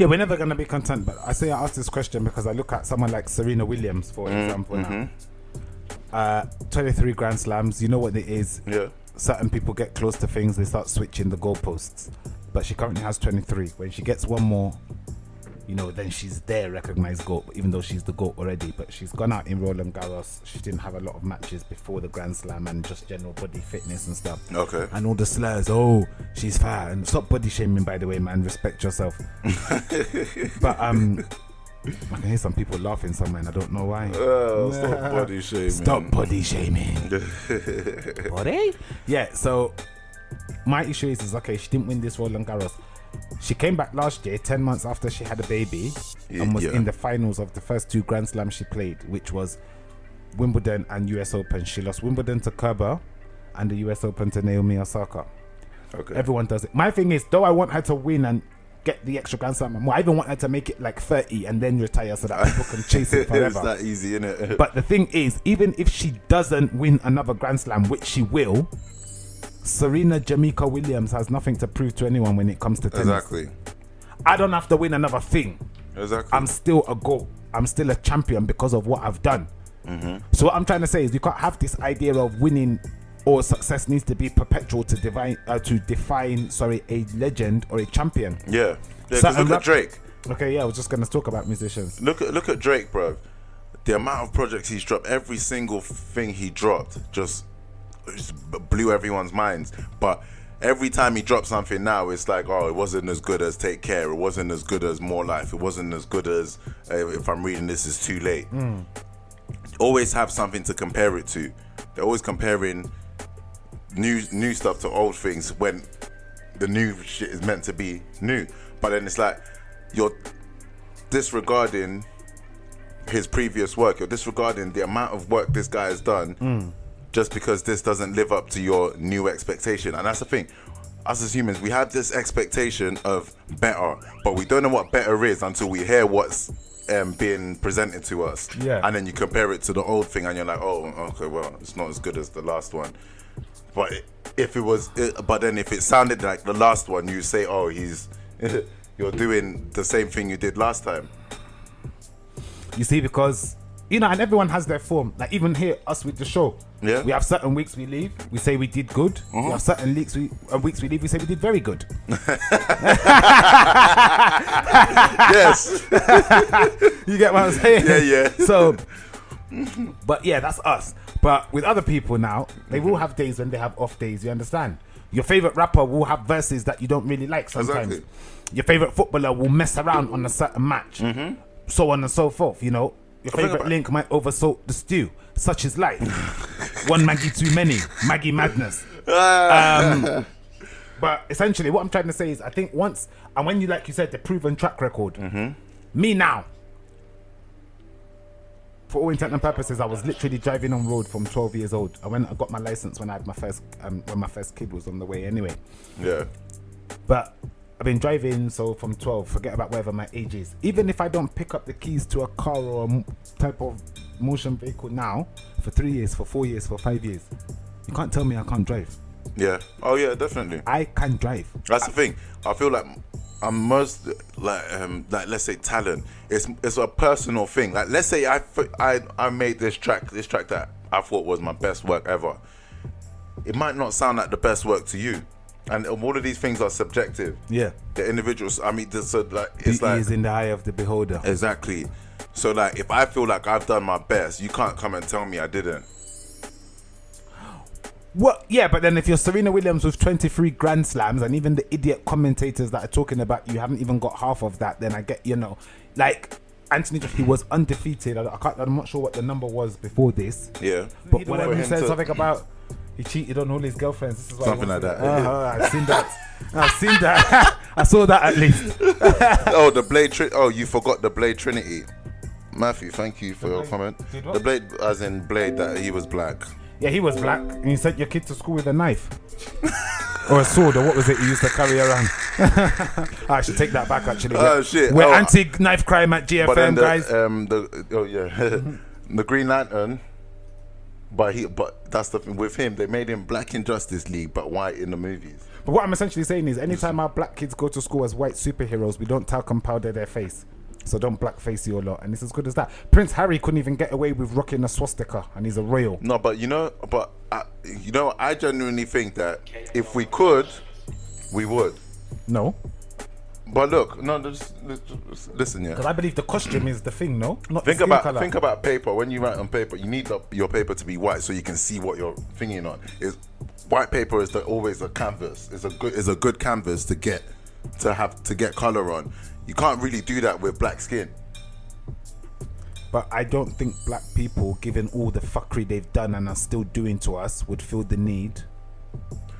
Yeah, we're never gonna be content. But I ask this question because I look at someone like Serena Williams, for example. Now, 23 Grand Slams. You know what it is. Yeah. Certain people get close to things, they start switching the goalposts. But she currently has 23. When she gets one more, you know, then she's there, recognized GOAT, even though she's the GOAT already. But she's gone out in Roland Garros. She didn't have a lot of matches before the Grand Slam and just general body fitness and stuff. Okay. And all the slurs, oh, she's fat. And stop body shaming, by the way, man. Respect yourself. But I can hear some people laughing somewhere and I don't know why. Stop body shaming. Stop body shaming. Body? Yeah, so my issue is okay, she didn't win this Roland Garros. She came back last year, 10 months after she had a baby, and was in the finals of the first 2 Grand Slams she played, which was Wimbledon and US Open. She lost Wimbledon to Kerber and the US Open to Naomi Osaka. Okay. Everyone does it. My thing is, though I want her to win and get the extra Grand Slam, I even want her to make it like 30 and then retire so that people can chase it forever. It's that easy, innit? But the thing is, even if she doesn't win another Grand Slam, which she will, Serena Jamaica Williams has nothing to prove to anyone when it comes to tennis. Exactly. I don't have to win another thing. Exactly. I'm still a GOAT. I'm still a champion because of what I've done. So what I'm trying to say is you can't have this idea of winning or success needs to be perpetual to define a legend or a champion. Yeah. Because look at Drake. Okay, yeah, I was just going to talk about musicians. Look at Drake, bro. The amount of projects he's dropped, every single thing he dropped just blew everyone's minds. But every time he drops something now, it's like, oh, it wasn't as good as Take Care. It wasn't as good as More Life. It wasn't as good as If I'm Reading This Is Too Late. Always have something to compare it to. They're always comparing new stuff to old things when the new shit is meant to be new. But then it's like you're disregarding his previous work. You're disregarding the amount of work this guy has done just because this doesn't live up to your new expectation. And that's the thing. Us as humans, we have this expectation of better, but we don't know what better is until we hear what's being presented to us. Yeah. And then you compare it to the old thing and you're like, oh, okay, well, it's not as good as the last one. But if it sounded like the last one, you say, oh, you're doing the same thing you did last time. You see, because, you know, and everyone has their form. Like even here, us with the show. Yeah. We have certain weeks we leave, we say we did good. We have certain weeks we leave, we say we did very good. Yes. You get what I'm saying? Yeah. So, but yeah, that's us. But with other people now, they will have days when they have off days, you understand? Your favorite rapper will have verses that you don't really like sometimes. Exactly. Your favorite footballer will mess around on a certain match. So on and so forth, you know. Your favorite link might oversalt the stew. Such is life. One Maggie too many. Maggie madness. But essentially what I'm trying to say is I think once, and when you, like you said, the proven track record, me now, for all intent and purposes, I was literally driving on road from 12 years old. I got my license when I had my first, when my first kid was on the way anyway. Yeah. But I've been driving, so from 12, forget about whatever my age is. Even if I don't pick up the keys to a car or a type of motion vehicle now, for 3 years, for 4 years, for 5 years, you can't tell me I can't drive. Yeah. Oh yeah, definitely. I can drive. That's the thing. I feel like I'm most like let's say talent. It's a personal thing. Like let's say I made this track that I thought was my best work ever. It might not sound like the best work to you. And all of these things are subjective. Yeah. The individuals, I mean, so like it's Beauty is in the eye of the beholder. Exactly. So like, if I feel like I've done my best, you can't come and tell me I didn't. Well, yeah, but then if you're Serena Williams with 23 Grand Slams and even the idiot commentators that are talking about you haven't even got half of that, then I get, you know, like Anthony, he was undefeated. I'm not sure what the number was before this. Yeah. But whenever he said something about he cheated on all his girlfriends, this is why something like that. I've seen that. I saw that at least. Oh, the Blade oh, you forgot the Blade Trinity. Matthew, thank you for your comment. The Blade, as in Blade, that he was black. Yeah, he was black, and you sent your kid to school with a knife. Or a sword, or what was it you used to carry around? I should take that back, actually. Oh, shit. We're anti-knife crime at GFM, guys. The Green Lantern, But that's the thing with him. They made him black in Justice League, but white in the movies. But what I'm essentially saying is, anytime our black kids go to school as white superheroes, we don't talc and powder their face. So don't blackface you a lot. And it's as good as that. Prince Harry couldn't even get away with rocking a swastika, and he's a royal. No, but I genuinely think that if we could, we would. No. But look, no, just listen, yeah. Because I believe the costume is the thing, no? Not Think the skin about colour. think about paper. When you write on paper, you need your paper to be white so you can see what you're thinking on. White paper is always a canvas. It's a good canvas to get color on. You can't really do that with black skin. But I don't think black people, given all the fuckery they've done and are still doing to us, would feel the need.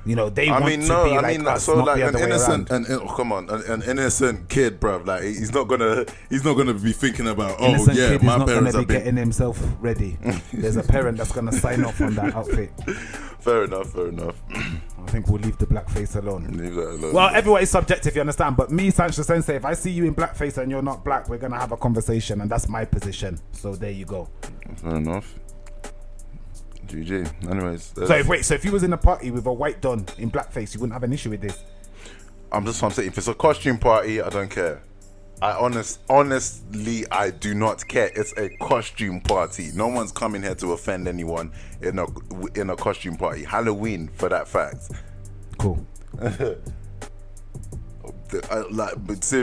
You know, they want to be like us, so not like the an other way innocent, around. an innocent kid, bruv. Like he's not gonna be thinking about, Innocent yeah, kid my is not parents gonna have be been. getting himself ready. There's a parent that's gonna sign off on that outfit. Fair enough. I think we'll leave the blackface alone. Leave that alone. Well, everyone is subjective, you understand. But me, Sancho Sensei, if I see you in blackface and you're not black, we're gonna have a conversation, and that's my position. So there you go. Fair enough. GG. Anyways. So if you was in a party with a white don in blackface, you wouldn't have an issue with this. I'm saying, if it's a costume party, I don't care. Honestly, I do not care. It's a costume party. No one's coming here to offend anyone in a costume party. Halloween, for that fact. Cool. But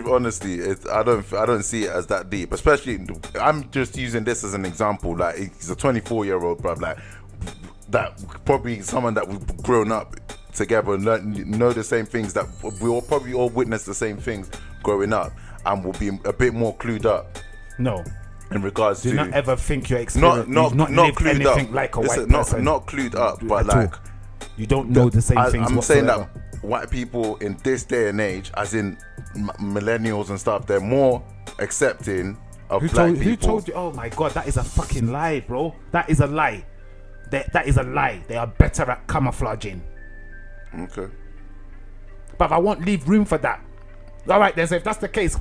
honestly, I don't see it as that deep. Especially, I'm just using this as an example. Like, he's a 24-year-old, bruv. Like, that probably someone that we've grown up together and know the same things, that we all probably all witnessed the same things growing up, and will be a bit more clued up. No. In regards Do to not ever think your experience. not lived clued anything up. like a Listen, white person. not clued up, but at all. like you don't know the same things. I'm whatsoever. saying that white people in this day and age, as in millennials and stuff, they're more accepting of black people. Who told you? Oh my god, that is a fucking lie, bro. That is a lie. That is a lie. They are better at camouflaging. Okay. But I won't leave room for that. All right, then. So if that's the case,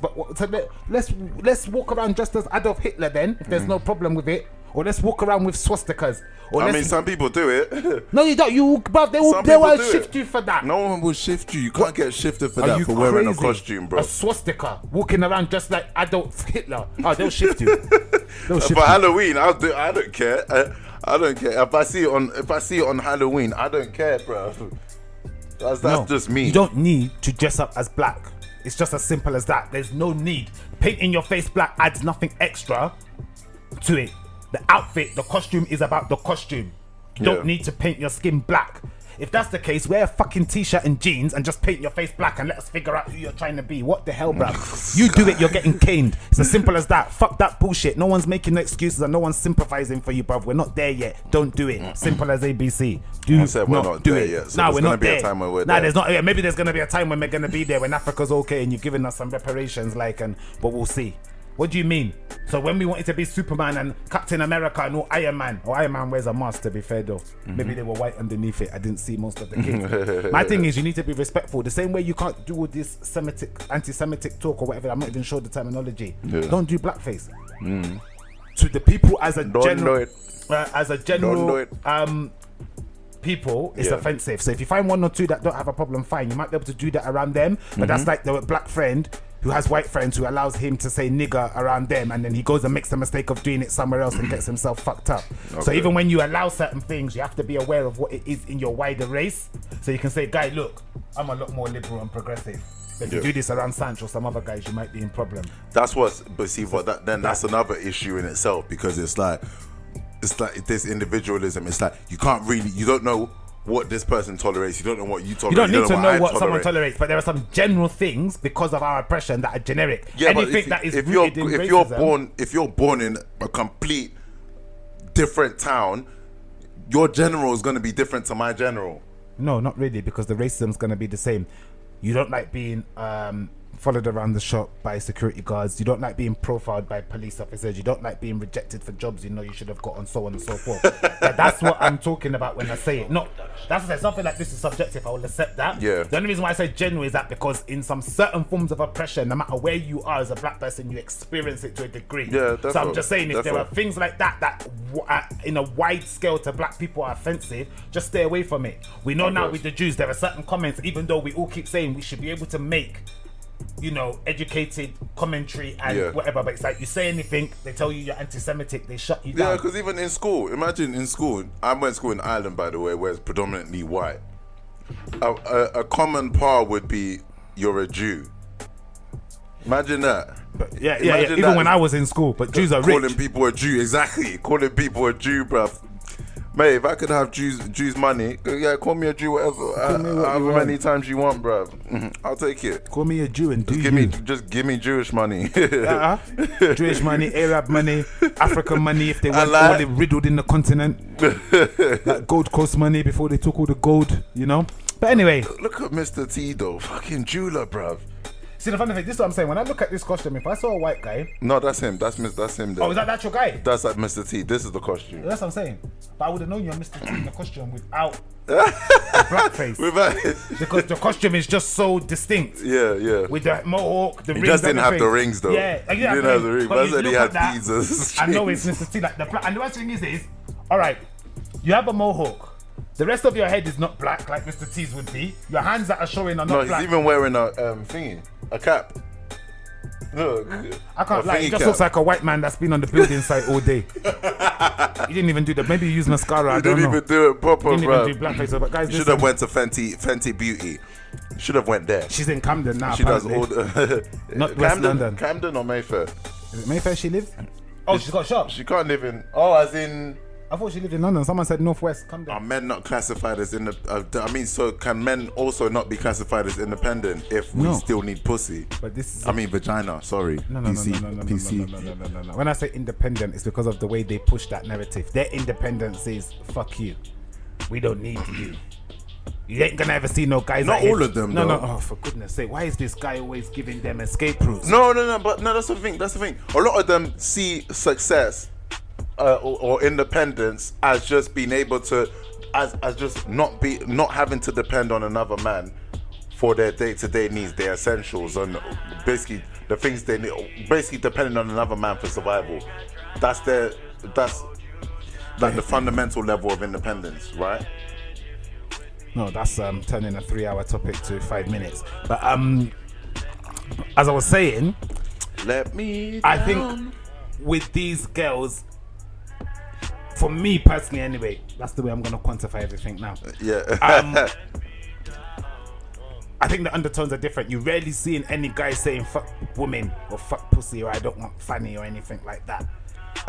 let's walk around just as Adolf Hitler then, if there's no problem with it, or let's walk around with swastikas. Or I mean, some people do it. No, you don't. But they will shift you for that. No one will shift you. You can't get shifted for Are that you for wearing a crazy? costume, bro. A swastika walking around just like Adolf Hitler. Oh, they'll shift you. They'll shift For you. Halloween, I don't care. I don't care. If I see it on Halloween, I don't care, bro. That's just me. You don't need to dress up as black. It's just as simple as that. There's no need. Painting your face black adds nothing extra to it. The outfit, the costume is about the costume. You don't need to paint your skin black. If that's the case, wear a fucking t-shirt and jeans and just paint your face black and let us figure out who you're trying to be. What the hell, bruv? You do it, you're getting caned. It's as simple as that. Fuck that bullshit. No one's making no excuses and no one's sympathizing for you, bruv. We're not there yet. Don't do it. Simple as ABC. I said we're not do there it. yet, so Nah, there's we're gonna not be a there. time when we're nah, there. there's not. Yeah, maybe there's gonna be a time when we're gonna be there, when Africa's okay and you're giving us some reparations, but we'll see. What do you mean? So when we wanted to be Superman and Captain America and Iron Man wears a mask, to be fair though. Maybe they were white underneath it. I didn't see most of the kids. My thing is, you need to be respectful. The same way you can't do all this anti-Semitic talk or whatever. I'm not even sure the terminology. Yeah. Don't do blackface. To the people as a Don't general, do it. Don't do it. people, it's offensive. So if you find one or two that don't have a problem, fine. You might be able to do that around them. But that's like the black friend who has white friends who allows him to say nigger around them, and then he goes and makes the mistake of doing it somewhere else and gets himself fucked up. Okay. So even when you allow certain things, you have to be aware of what it is in your wider race. So you can say, guy, look, I'm a lot more liberal and progressive. But if you do this around Sancho or some other guys, you might be in problem. That's that's another issue in itself, because it's like this individualism. It's like you don't know what this person tolerates. You don't know what you tolerate. You don't need to know what I someone tolerate. tolerates, but there are some general things because of our oppression that are generic. Yeah, Anything but that is if rooted in racism, you're born in a complete different town, your general is going to be different to my general. No, not really, because the racism is going to be the same. You don't like being followed around the shop by security guards. You don't like being profiled by police officers. You don't like being rejected for jobs you know you should have got, and so on and so forth. That's what I'm talking about when I say it. No, that's what I say. Something like this is subjective. I will accept that. Yeah. The only reason why I say general is that because in some certain forms of oppression, no matter where you are as a black person, you experience it to a degree. Yeah, so I'm just saying, if there are things like that in a wide scale to black people are offensive, just stay away from it. We know now with the Jews, there are certain comments, even though we all keep saying we should be able to make, you know, educated commentary and whatever, but it's like you say anything, they tell you you're anti-Semitic, they shut you down. Yeah, because even in school, imagine in school, I went to school in Ireland, by the way, where it's predominantly white. A common par would be, you're a Jew. Imagine that. But yeah. Even when I was in school, but Jews are calling rich. people a Jew, exactly. Calling people a Jew, bruv. Mate, if I could have Jews money, call me a Jew, whatever. However many times you want, bruv. I'll take it. Call me a Jew and just give me Jewish money. Jewish money, Arab money, African money if they want all riddled in the continent. Like Gold Coast money before they took all the gold, you know. But anyway, look at Mr. T though, fucking jeweler, bruv. See, the funny thing, this is what I'm saying. When I look at this costume, if I saw a white guy... No, that's him. That's him there. Oh, is that your guy? That's like Mr. T. This is the costume. That's what I'm saying. But I would have known you're Mr. T in the costume without the blackface. Because the costume is just so distinct. Yeah. With the mohawk, the rings. He just didn't have the rings though. Yeah. He didn't have the rings. But I said he had pizzas. I know it's Mr. T. Like and the worst thing is, alright, you have a mohawk. The rest of your head is not black like Mr. T's would be. Your hands that are showing are not black. No, he's even wearing a thingy, a cap. Look, I can't lie. He just looks like a white man that's been on the building site all day. He didn't even do that. Maybe he used mascara. I don't know. He didn't even do it proper, bro. He didn't even do blackface. But guys, should have went to Fenty Beauty. Should have went there. She's in Camden now. She does all the not West London. Camden or Mayfair? Is it Mayfair she lives? Oh, she's got a shop. She can't live in. Oh, as in. I thought she lived in London. Someone said Northwest. Come down. Are men not classified as so can men also not be classified as independent if we still need pussy? But this is. Vagina. Sorry. No. When I say independent, it's because of the way they push that narrative. Their independence is fuck you. We don't need you. You ain't gonna ever see no guys. Not all of them. No. Oh, for goodness sake! Why is this guy always giving them escape routes? No. But no, that's the thing. A lot of them see success. Or independence as just being able to, as just not having to depend on another man for their day-to-day needs, their essentials, and basically the things they need. Basically, depending on another man for survival. That's like the fundamental level of independence, right? No, that's turning a 3-hour topic to 5 minutes. But as I was saying, I think with these girls. For me personally, anyway, that's the way I'm gonna quantify everything now. Yeah. I think the undertones are different. You rarely seeing any guy saying "fuck women" or "fuck pussy" or "I don't want fanny" or anything like that.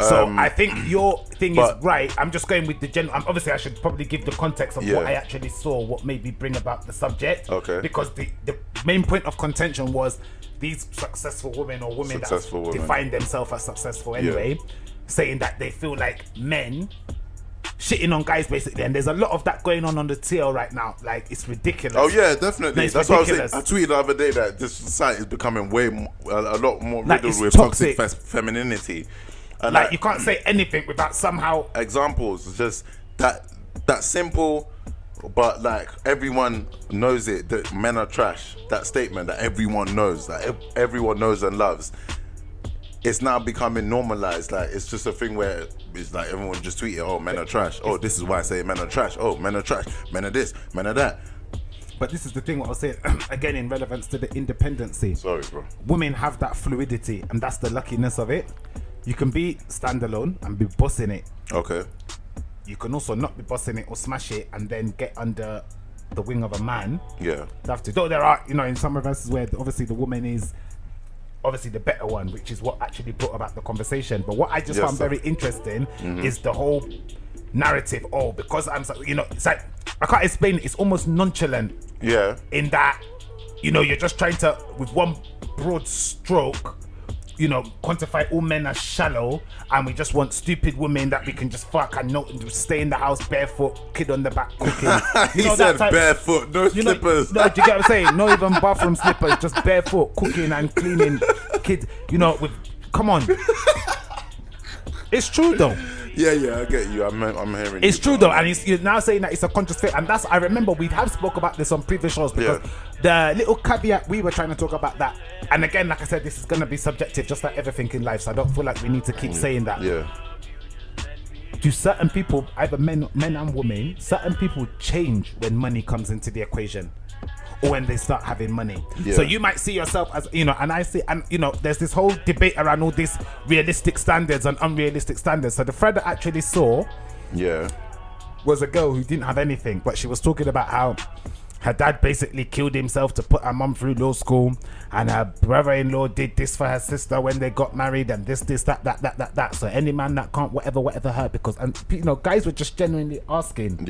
So I think your thing is right. I'm just going with the general. Obviously, I should probably give the context of what I actually saw, what maybe bring about the subject. Okay. Because the main point of contention was these successful women or women that define themselves as successful anyway. Yeah. Saying that they feel like men shitting on guys basically, and there's a lot of that going on the TL right now. Like, it's ridiculous. Oh yeah, definitely. That's what I was saying. I tweeted the other day that this society is becoming a lot more riddled with toxic femininity. And like you can't say anything without somehow examples. Just that simple, but like everyone knows it. That men are trash. That statement that everyone knows, that everyone knows and loves. It's now becoming normalized. Like, it's just a thing where it's like everyone just tweeting, "Oh, men are trash. Oh, this is why I say men are trash. Oh, men are trash. Men are this. Men are that." But this is the thing. What I was saying again in relevance to the independency. Sorry, bro. Women have that fluidity, and that's the luckiness of it. You can be standalone and be bossing it. Okay. You can also not be bossing it or smash it, and then get under the wing of a man. Yeah. Have to. Though there are, in some reverses where obviously the woman is. Obviously the better one, which is what actually brought about the conversation. But what I just found very interesting is the whole narrative. Oh, because I'm, it's like I can't explain it. It's almost nonchalant. Yeah. In that, you're just trying to, with one broad stroke, quantify all men as shallow, and we just want stupid women that we can just fuck and not stay in the house barefoot, kid on the back cooking. He said barefoot, no slippers. No, do you get what I'm saying? Not even bathroom slippers, just barefoot, cooking and cleaning kids. Come on. It's true though. Yeah, I get you. I'm hearing. It's true though, and you're now saying that it's a conscious fit, and that's. I remember we have spoke about this on previous shows because the little caveat we were trying to talk about that, and again, like I said, this is gonna be subjective, just like everything in life. So I don't feel like we need to keep saying that. Yeah. Do certain people, either men and women, certain people change when money comes into the equation? Or when they start having money. Yeah. So you might see yourself as, and I see, and there's this whole debate around all these realistic standards and unrealistic standards. So the thread I actually saw was a girl who didn't have anything, but she was talking about how her dad basically killed himself to put her mum through law school, and her brother-in-law did this for her sister when they got married, and this, that. So any man that can't whatever hurt, because, and guys were just genuinely asking,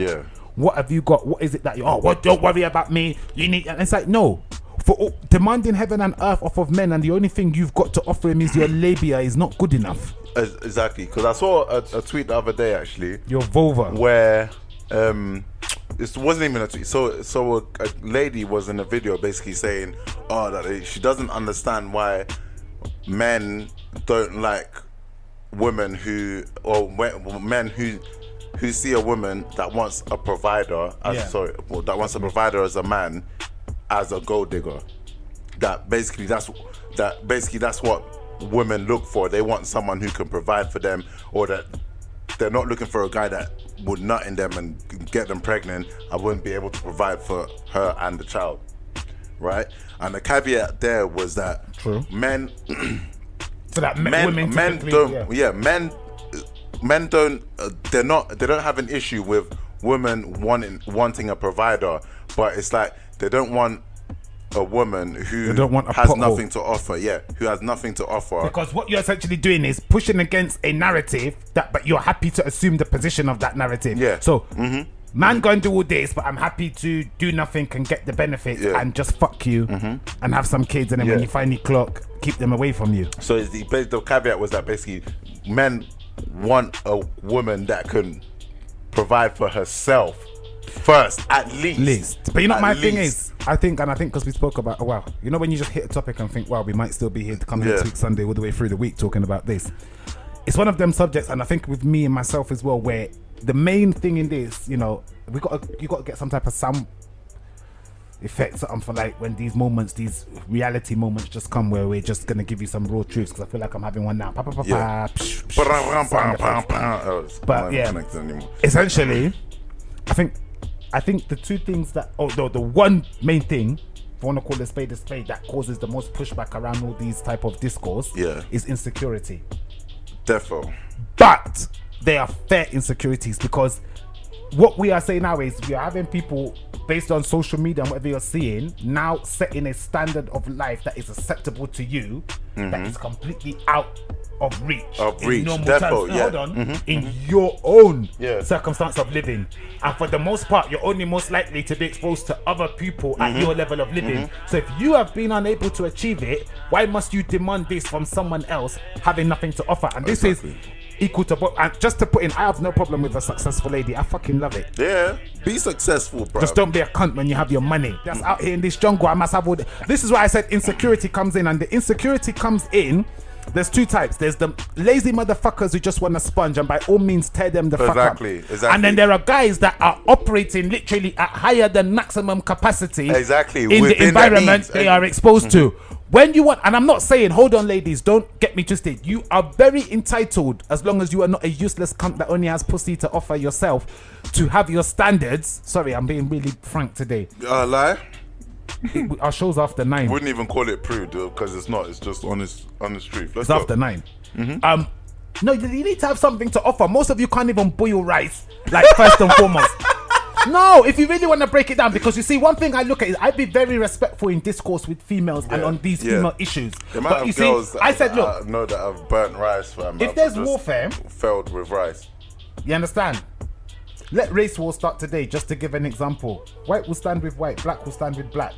what have you got? What is it that don't worry about me. You need, and it's like, no, for demanding heaven and earth off of men, and the only thing you've got to offer him is your labia is not good enough. Exactly, because I saw a tweet the other day actually. Your vulva. Where it wasn't even a tweet. So a lady was in a video basically saying, that she doesn't understand why men don't like women men who see a woman that wants a provider that wants a provider as a man as a gold digger. That basically that's what women look for. They want someone who can provide for them, or that they're not looking for a guy that would nut in them and get them pregnant and wouldn't be able to provide for her and the child, right? And the caveat there was that men so that men don't they don't have an issue with women wanting a provider, but it's like they don't want a woman who has nothing to offer. Who has nothing to offer. Because what you're essentially doing is pushing against a narrative but you're happy to assume the position of that narrative. So man go and do all this, but I'm happy to do nothing and get the benefits and just fuck you and have some kids, and then when you finally clock, keep them away from you. So the caveat was that basically men want a woman that can provide for herself first, at least. But my thing is, I think because we spoke about, when you just hit a topic and think, we might still be here to come next week Sunday all the way through the week talking about this. It's one of them subjects, and I think with me and myself as well, where the main thing in this, you got to get some type of sound effect, something for like when these reality moments just come, where we're just gonna give you some raw truths, because I feel like I'm having one now. But essentially, I think the two things that, the one main thing, if I want to call a spade, that causes the most pushback around all these type of discourse is insecurity. Defo. But they are fair insecurities, because what we are saying now is we are having people, based on social media and whatever you're seeing, now setting a standard of life that is acceptable to you, that is completely out of reach. In normal terms. In your own circumstance of living. And for the most part, you're only most likely to be exposed to other people at your level of living. So if you have been unable to achieve it, why must you demand this from someone else having nothing to offer? And this is equal to, and just to put in, I have no problem with a successful lady. I fucking love it. Yeah, be successful, bro. Just don't be a cunt when you have your money. That's out here in this jungle. I must have all this is why I said insecurity comes in, and the insecurity comes in. There's two types. There's the lazy motherfuckers who just want to sponge, and by all means tear them the fuck up. Exactly. And then there are guys that are operating literally at higher than maximum capacity. Exactly. In the environment they are exposed to. When you want, and I'm not saying, hold on ladies, don't get me twisted. You are very entitled, as long as you are not a useless cunt that only has pussy to offer yourself, to have your standards. Sorry, I'm being really frank today. Lie? Our show's after 9. Wouldn't even call it prude, because it's not. It's just honest truth. It's after 9. No, you need to have something to offer. Most of you can't even boil rice, like first and foremost. No, if you really want to break it down, because you see, one thing I look at is I'd be very respectful in discourse with females and on these female issues. But you see, I said, look, know that I've burnt rice, fam. If there's warfare, failed with rice. You understand? Let race war start today, just to give an example. White will stand with white, black will stand with black.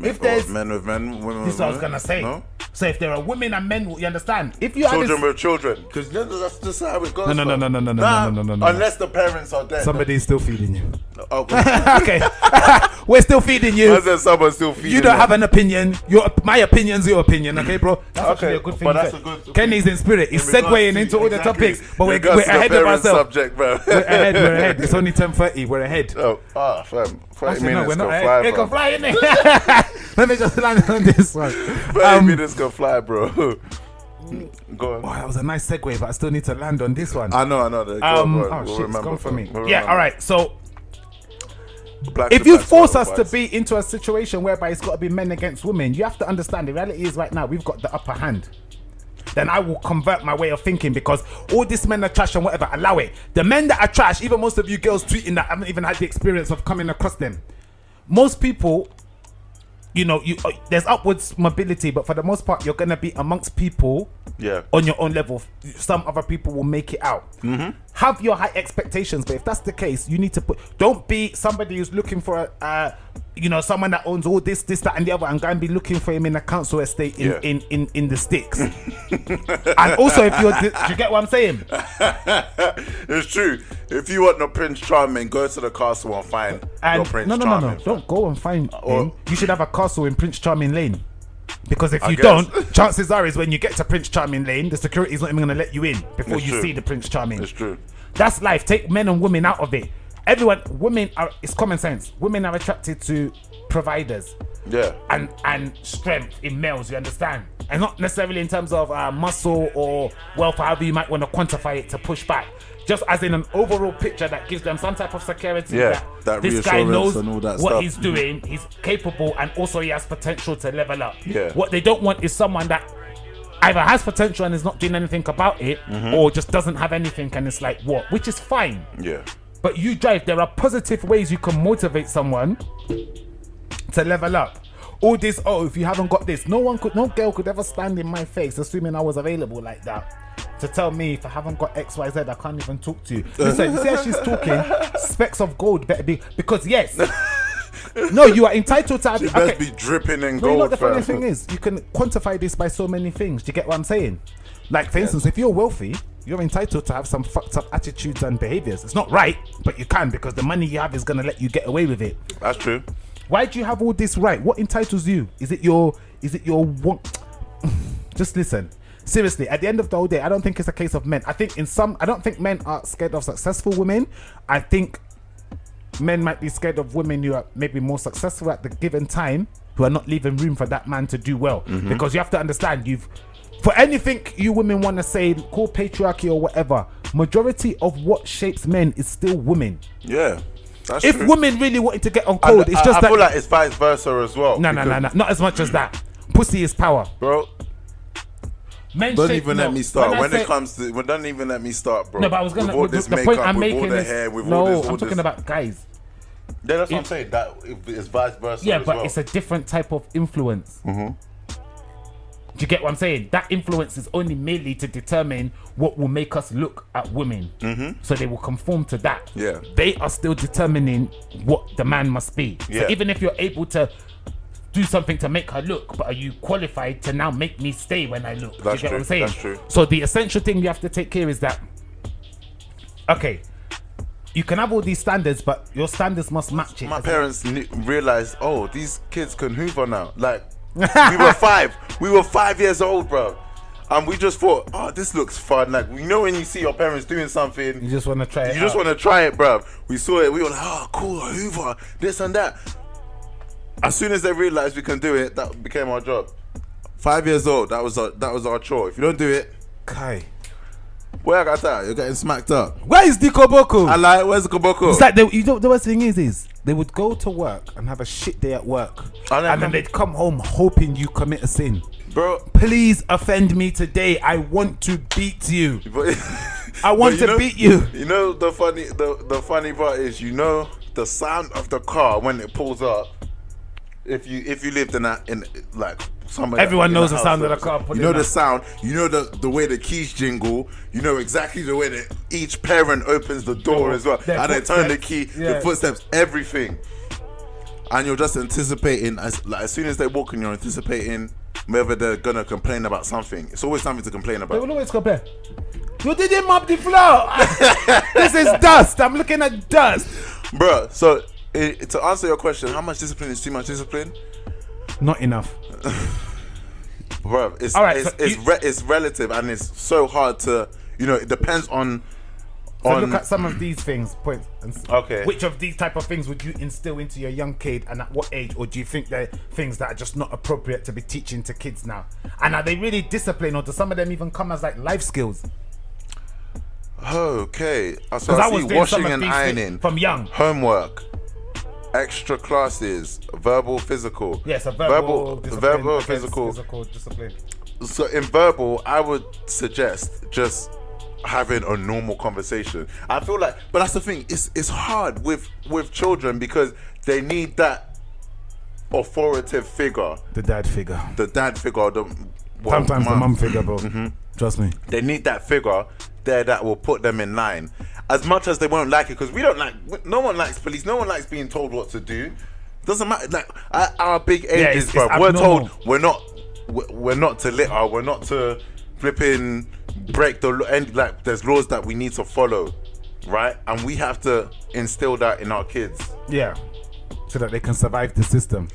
If there's men with men, women with women. This is what I was gonna say. No? So if there are women and men, you understand? If you children with children, because that's just how it goes. No. Unless the parents are dead. Somebody's still feeding you. Oh, Okay, we're still feeding you. I said someone's still feeding You don't have an opinion. My opinion's your opinion, okay, bro? That's actually a good thing. But that's a good Kenny's in spirit. He's segueing into all the topics, but we're ahead of ourselves. Subject, bro. We're ahead. It's only 10:30. We're ahead. Fam. 30 Actually, minutes we're not can ahead. fly, It bro. can fly, innit? Let me just land on this one. 30 minutes can fly, bro. Go on. Oh, that was a nice segue, but I still need to land on this one. I know. Go on, bro. Oh, shit, it's gone for me. We'll Yeah, remember. all right. So, Black if to you black force us to advice. be into a situation whereby it's got to be men against women, you have to understand the reality is right now we've got the upper hand. Then I will convert my way of thinking because all these men are trash and whatever, allow it. The men that are trash, even most of you girls tweeting that haven't even had the experience of coming across them. Most people, there's upwards mobility, but for the most part, you're going to be amongst people on your own level. Some other people will make it out. Have your high expectations, but if that's the case, you need to don't be somebody who's looking for someone that owns all this, that, and the other, and go and be looking for him in a council estate in the sticks. And also, if do you get what I'm saying? It's true. If you want the Prince Charming, go to the castle and find your Prince Charming. No. Don't go and find him. You should have a castle in Prince Charming Lane. Because if you guess. don't, chances are is when you get to Prince Charming Lane, the security's not even going to let you in before It's you true. see the Prince Charming. It's true. That's life. Take men and women out of it. It's common sense. Women are attracted to providers. Yeah. And strength in males, you understand? And not necessarily in terms of muscle or wealth, or however you might want to quantify it to push back. Just as in an overall picture that gives them some type of security that this guy reassurance knows and all that what stuff. he's doing, he's capable, and also he has potential to level up. Yeah. What they don't want is someone that either has potential and is not doing anything about it, or just doesn't have anything and it's like, what? Which is fine. Yeah. But you drive, there are positive ways you can motivate someone to level up. All this, if you haven't got this, no girl could ever stand in my face, assuming I was available like that, to tell me if I haven't got XYZ, I can't even talk to you. Listen, you see how she's talking? Specks of gold better be, because yes. No, you are entitled to have She best be dripping in you gold, know what the funny fam. thing is? You can quantify this by so many things. Do you get what I'm saying? Like, for instance, if you're wealthy, you're entitled to have some fucked up attitudes and behaviors. It's not right, but you can, because the money you have is going to let you get away with it. That's true. Why do you have all this right? What entitles you? Is it your want? Just listen. Seriously, at the end of the whole day, I don't think it's a case of men. I don't think men are scared of successful women. I think men might be scared of women who are maybe more successful at the given time, who are not leaving room for that man to do well. Because you have to understand, for anything you women want to say, call patriarchy or whatever, majority of what shapes men is still women. Yeah. That's If true. women really wanted to get on code, it's just I that. feel like it's vice versa as well. No, not as much as that. Pussy is power. Bro, Men don't shape- even no, let me start. I When say- it comes to, don't even let me start, bro. No, but I was gonna. with all with this the makeup, point I'm with making all the is hair, with no. all this. I'm talking about guys. Yeah, that's what I'm saying. That it's vice versa. Yeah, as but well. it's a different type of influence. Do you get what I'm saying? That influence is only merely to determine what will make us look at women. So they will conform to that. Yeah. They are still determining what the man must be. Yeah. So even if you're able to do something to make her look, but are you qualified to now make me stay when I look? That's Do you get true, what I'm saying? that's true. So the essential thing you have to take care is that, okay, you can have all these standards, but your standards must match it. My parents realized, these kids can hoover now. Like, we were 5 years old, bro. And we just thought, this looks fun. Like, when you see your parents doing something, You just want to try it. you just want to try it, bro. We saw it, we were like, cool, hoover, this and that. As soon as they realized we can do it, that became our job. 5 years old, that was our chore. If you don't do it, Kai. where I got that? You're getting smacked up. Where is the Koboko? I like, where's the koboko? It's like the worst thing is they would go to work and have a shit day at work, and then they'd come home hoping you commit a sin. Bro, Please offend me today. I want to beat you. but, I want to beat you. You know the funny part is, the sound of the car when it pulls up. If you lived in like somewhere, Everyone knows the house, sound of the car You pulling know up. the sound. You know the way the keys jingle. You know exactly the way that each parent opens the door as well. Their And they turn the footsteps. key, Yeah. the footsteps, everything. And you're just anticipating as soon as they walk in, you're anticipating whether they're gonna complain about something, it's always something to complain They about. will always complain. You didn't mop the floor. This is dust. I'm looking at dust. Bro, so to answer your question, how much discipline is too much discipline? Not enough. Bro, it's All right, it's relative, and it's so hard to, it depends on. So look at some of these things, points. Okay. Which of these type of things would you instill into your young kid, and at what age? Or do you think they're things that are just not appropriate to be teaching to kids now? And are they really disciplined, or do some of them even come as like life skills? Okay. So Because I was doing washing some of and these ironing, things from young. homework, extra classes, verbal, physical. Yes, a verbal discipline against physical. physical discipline. So in verbal, I would suggest just having a normal conversation. I feel like, but that's the thing. It's hard with children because they need that authoritative figure. The dad figure. Sometimes the mum figure, bro. Trust me. They need that figure there that will put them in line. As much as they won't like it, because we don't like. No one likes police. No one likes being told what to do. Doesn't matter. Like at our big ages, it's bro. We're abnormal. told we're not to litter. We're not to flipping break the law. And like there's laws that we need to follow, right? And we have to instill that in our kids. Yeah. So that they can survive the system.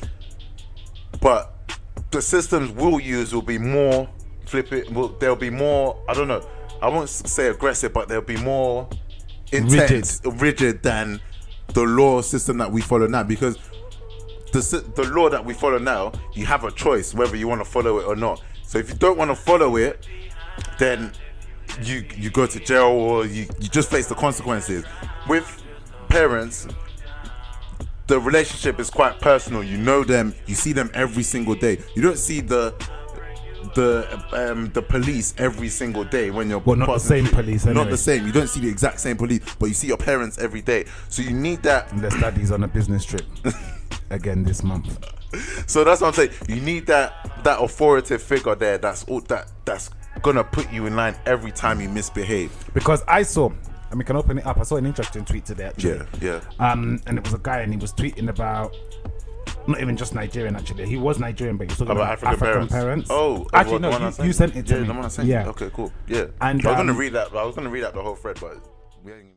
But the systems we'll use will be more they'll be more, I don't know, I won't say aggressive, but they'll be more intense, rigid than the law system that we follow now. Because the law that we follow now, you have a choice whether you want to follow it or not. So if you don't want to follow it, then you go to jail, or you just face the consequences. With parents, the relationship is quite personal. You know them, you see them every single day. You don't see the police every single day when you're not the same police anyway. Not the same. You don't see the exact same police, but you see your parents every day. So you need that. And their studies on a business trip again this month. So that's what I'm saying. You need that authoritative figure there. That's gonna put you in line every time you misbehave. Because I saw, and we can open it up. I saw an interesting tweet today actually. Yeah. And it was a guy, and he was tweeting about not even just Nigerian actually. He was Nigerian, but he was talking about African parents. Oh, actually no, you sent it to me. The one I sent you. Okay, cool. Yeah. And I was gonna read that the whole thread, but we ain't